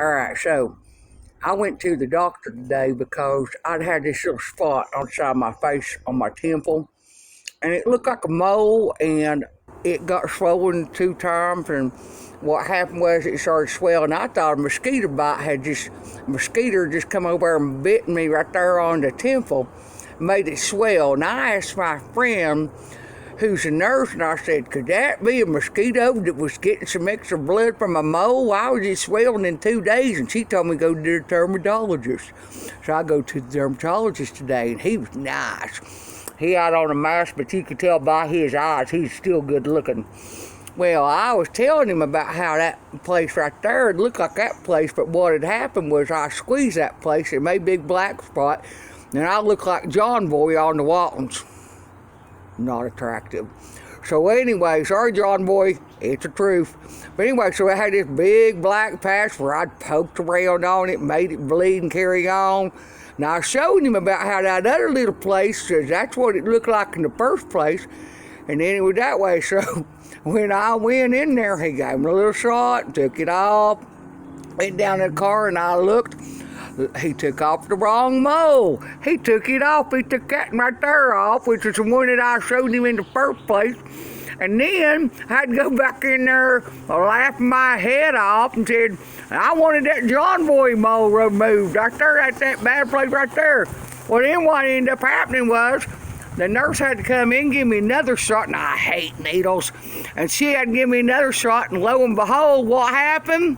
Alright, so I went to the doctor today because I'd had this little spot on the side of my face on my temple, and it looked like a mole, and it got swollen 2 times, and what happened was it started swelling. I thought a mosquito bite had just come over and bit me right there on the temple, made it swell. And I asked my friend who's a nurse, and I said, could that be a mosquito that was getting some extra blood from a mole? Why was it swelling in 2 days? And she told me to go to the dermatologist. So I go to the dermatologist today, and he was nice. He had on a mask, but you could tell by his eyes he's still good looking. Well, I was telling him about how that place right there, it looked like that place, but what had happened was I squeezed that place, it made a big black spot, and I looked like John Boy on the Waltons. Not attractive. So anyway, sorry John Boy, it's the truth. But anyway, so I had this big black patch where I'd poked around on it, made it bleed and carry on. Now I showed him about how that other little place, that's what it looked like in the first place, and then it was that way. So when I went in there, he gave me a little shot, took it off, went down to the car, and I looked. He took off the wrong mole. He took it off. He took that right there off, which is the one that I showed him in the first place. And then I'd go back in there laughing my head off and said, I wanted that John Boy mole removed right there at that bad place right there. Well, then what ended up happening was the nurse had to come in and give me another shot, and I hate needles. And she had to give me another shot, and lo and behold, what happened?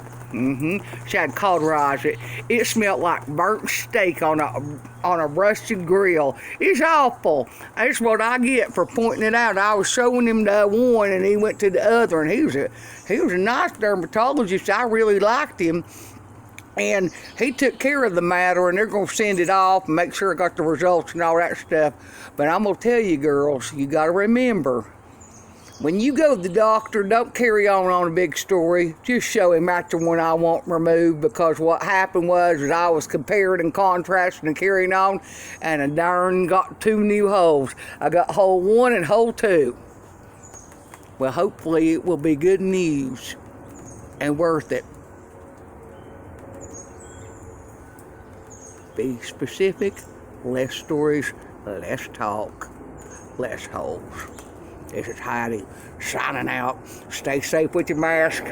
She had cauterized it. It smelled like burnt steak on a rusted grill. It's awful. That's what I get for pointing it out. I was showing him the one, and he went to the other, and he was a nice dermatologist. I really liked him, and he took care of the matter, and they're going to send it off and make sure I got the results and all that stuff. But I'm going to tell you, girls, you got to remember, when you go to the doctor, don't carry on a big story. Just show him that's the one I want removed, because what happened was I was comparing and contrasting and carrying on, and I darn got 2 new holes. I got hole 1 and hole 2. Well, hopefully it will be good news and worth it. Be specific, less stories, less talk, less holes. This is Hattie signing out. Stay safe with your mask.